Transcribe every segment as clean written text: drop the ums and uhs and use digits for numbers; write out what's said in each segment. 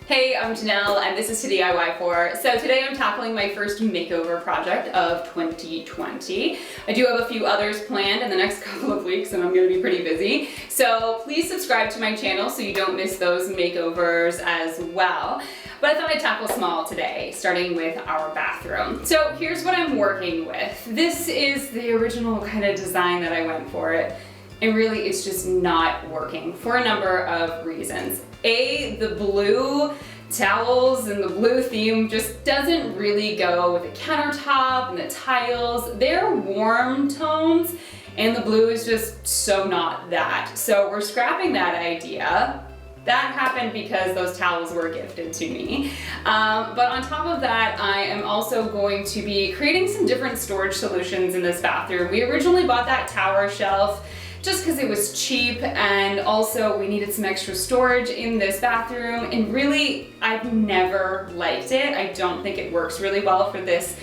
Hey, I'm Janelle and this is toDIYfor. So today I'm tackling my first makeover project of 2020. I do have a few others planned in the next couple of weeks and I'm going to be pretty busy. So please subscribe to my channel so you don't miss those makeovers as well. But I thought I'd tackle small today, starting with our bathroom. So here's what I'm working with. This is the original kind of design that I went for it. And really it's just not working for a number of reasons. The blue towels and the blue theme just doesn't really go with the countertop and the tiles. They're warm tones and the blue is just so not that. So we're scrapping that idea. That happened because those towels were gifted to me. But on top of that, I am also going to be creating some different storage solutions in this bathroom. We originally bought that tower shelf just because it was cheap, and also we needed some extra storage in this bathroom, and really I've never liked it. I don't think it works really well for this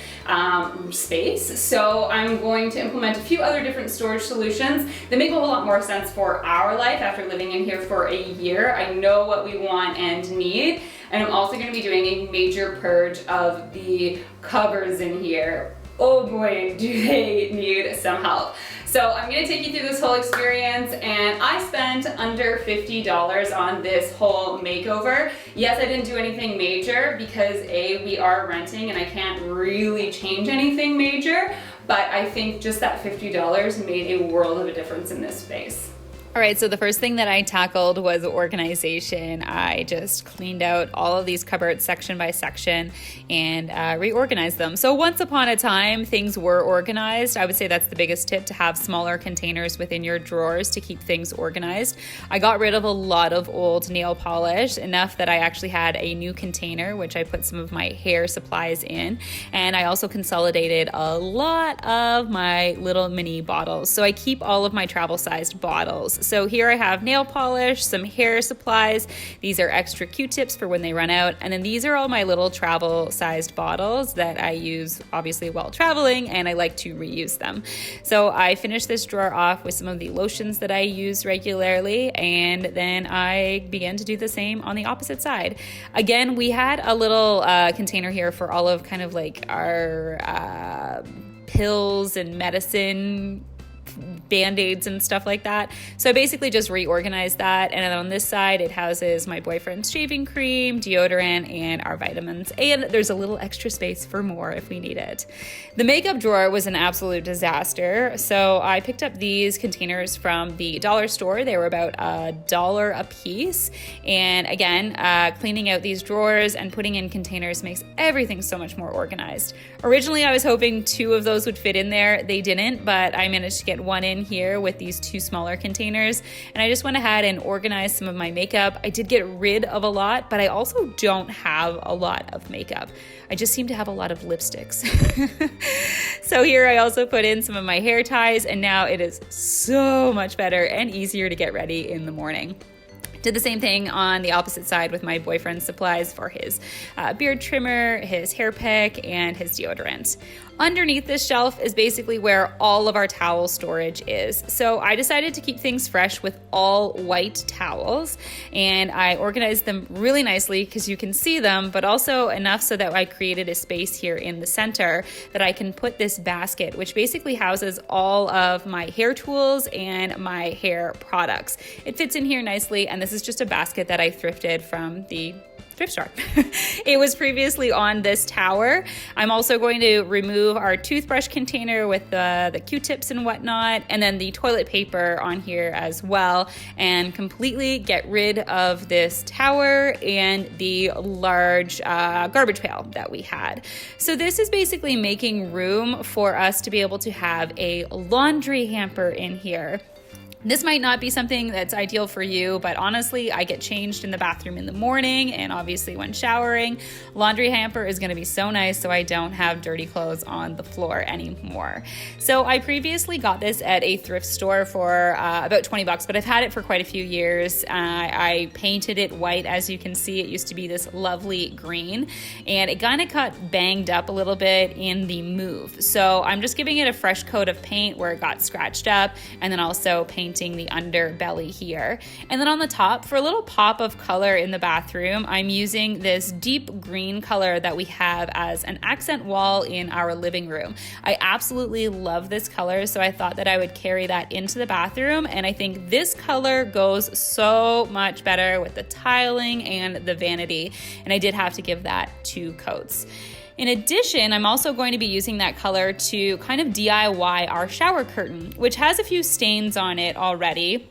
space. So I'm going to implement a few other different storage solutions that make a whole lot more sense for our life after living in here for a year. I know what we want and need, and I'm also going to be doing a major purge of the covers in here. Oh boy, do they need some help. So I'm gonna take you through this whole experience, and I spent under $50 on this whole makeover. Yes, I didn't do anything major because we are renting and I can't really change anything major, but I think just that $50 made a world of a difference in this space. All right, so the first thing that I tackled was organization. I just cleaned out all of these cupboards section by section and reorganized them. So once upon a time, things were organized. I would say that's the biggest tip, to have smaller containers within your drawers to keep things organized. I got rid of a lot of old nail polish, enough that I actually had a new container, which I put some of my hair supplies in. And I also consolidated a lot of my little mini bottles. So I keep all of my travel-sized bottles. So here I have nail polish, some hair supplies. These are extra Q-tips for when they run out. And then these are all my little travel-sized bottles that I use obviously while traveling, and I like to reuse them. So I finished this drawer off with some of the lotions that I use regularly, and then I began to do the same on the opposite side. Again, we had a little container here for all of kind of like our pills and medicine, Band-Aids and stuff like that. So I basically just reorganized that, and then on this side it houses my boyfriend's shaving cream, deodorant, and our vitamins, and there's a little extra space for more if we need it. The makeup drawer was an absolute disaster, so I picked up these containers from the dollar store. They were about $1 a piece, and again, cleaning out these drawers and putting in containers makes everything so much more organized. Originally I was hoping 2 of those would fit in there. They didn't, but I managed to get one in here with these 2 smaller containers, and I just went ahead and organized some of my makeup. I did get rid of a lot, but I also don't have a lot of makeup. I just seem to have a lot of lipsticks. So here I also put in some of my hair ties, and now it is so much better and easier to get ready in the morning. Did the same thing on the opposite side with my boyfriend's supplies for his beard trimmer, his hair pick, and his deodorant. Underneath this shelf is basically where all of our towel storage is. So I decided to keep things fresh with all white towels, and I organized them really nicely because you can see them, but also enough so that I created a space here in the center that I can put this basket, which basically houses all of my hair tools and my hair products. It fits in here nicely, and this is just a basket that I thrifted from the thrift store. It was previously on this tower. I'm also going to remove our toothbrush container with the Q-tips and whatnot, and then the toilet paper on here as well, and completely get rid of this tower and the large garbage pail that we had. So this is basically making room for us to be able to have a laundry hamper in here. This might not be something that's ideal for you, but honestly, I get changed in the bathroom in the morning and obviously when showering. Laundry hamper is gonna be so nice so I don't have dirty clothes on the floor anymore. So I previously got this at a thrift store for about 20 bucks, but I've had it for quite a few years. I painted it white. As you can see, it used to be this lovely green, and it kind of got banged up a little bit in the move. So I'm just giving it a fresh coat of paint where it got scratched up, and then also paint painting the underbelly here. And then on the top, for a little pop of color in the bathroom, I'm using this deep green color that we have as an accent wall in our living room. I absolutely love this color, so I thought that I would carry that into the bathroom, and I think this color goes so much better with the tiling and the vanity, and I did have to give that 2 coats. In addition, I'm also going to be using that color to kind of DIY our shower curtain, which has a few stains on it already.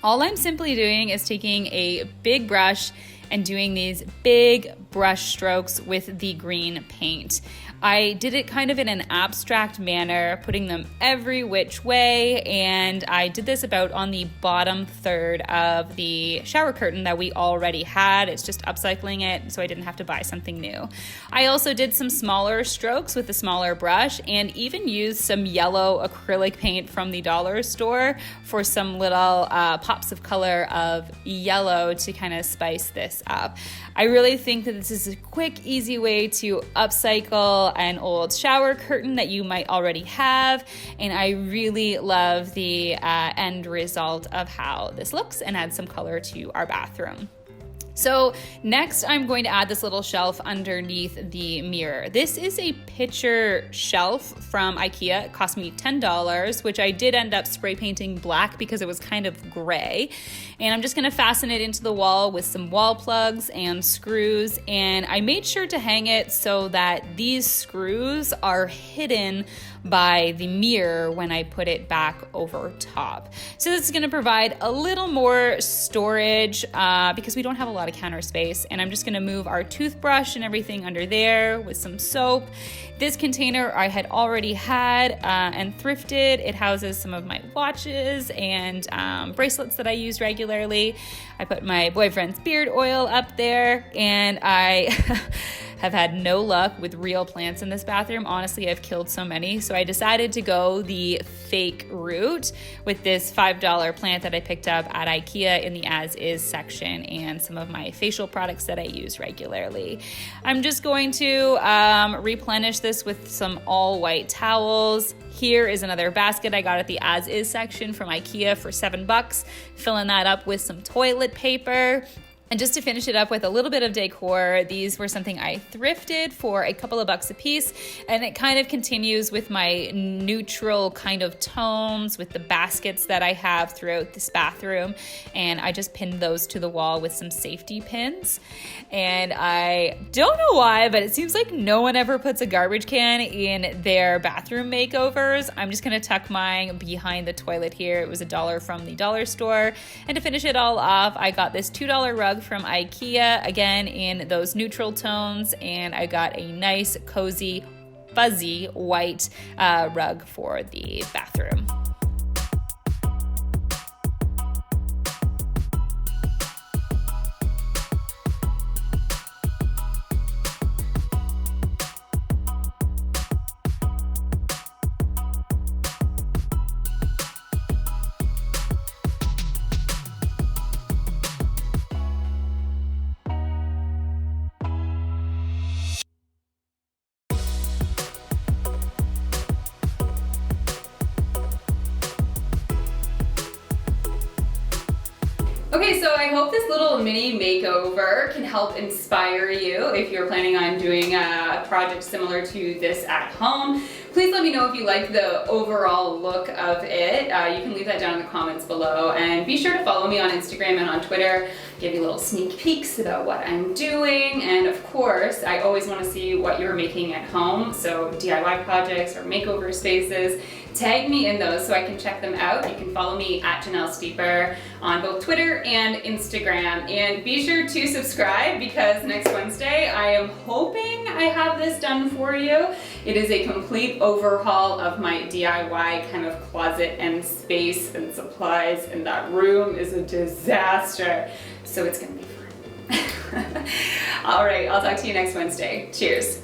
All I'm simply doing is taking a big brush and doing these big brush strokes with the green paint. I did it kind of in an abstract manner, putting them every which way, and I did this about on the bottom third of the shower curtain that we already had. It's just upcycling it so I didn't have to buy something new. I also did some smaller strokes with a smaller brush and even used some yellow acrylic paint from the dollar store for some little pops of color of yellow to kind of spice this up. I really think that this is a quick, easy way to upcycle an old shower curtain that you might already have, and I really love the end result of how this looks and add some color to our bathroom. So next I'm going to add this little shelf underneath the mirror. This is a picture shelf from IKEA. It cost me $10, which I did end up spray painting black because it was kind of gray. And I'm just gonna fasten it into the wall with some wall plugs and screws. And I made sure to hang it so that these screws are hidden by the mirror when I put it back over top. So this is gonna provide a little more storage because we don't have a lot of counter space, and I'm just gonna move our toothbrush and everything under there with some soap. This container I had already had and thrifted. It houses some of my watches and bracelets that I use regularly. I put my boyfriend's beard oil up there, and I have had no luck with real plants in this bathroom. Honestly, I've killed so many, so I decided to go the fake route with this $5 plant that I picked up at IKEA in the as-is section and some of my facial products that I use regularly. I'm just going to replenish this with some all-white towels. Here is another basket I got at the as-is section from IKEA for $7, filling that up with some toilet paper. And just to finish it up with a little bit of decor, these were something I thrifted for a couple of bucks a piece, and it kind of continues with my neutral kind of tones with the baskets that I have throughout this bathroom, and I just pinned those to the wall with some safety pins. And I don't know why, but it seems like no one ever puts a garbage can in their bathroom makeovers. I'm just gonna tuck mine behind the toilet here. It was $1 from the dollar store. And to finish it all off, I got this $2 rug from IKEA, again in those neutral tones, and I got a nice, cozy, fuzzy white rug for the bathroom. Okay, so I hope this little mini makeover can help inspire you if you're planning on doing a project similar to this at home. Please let me know if you like the overall look of it. You can leave that down in the comments below, and be sure to follow me on Instagram and on Twitter. Give you little sneak peeks about what I'm doing, and of course, I always want to see what you're making at home, so DIY projects or makeover spaces. Tag me in those so I can check them out. You can follow me at Janelle Steeper on both Twitter and Instagram. And be sure to subscribe because next Wednesday I am hoping I have this done for you. It is a complete overhaul of my DIY kind of closet and space and supplies, and that room is a disaster. So it's gonna be fun. All right, I'll talk to you next Wednesday. Cheers.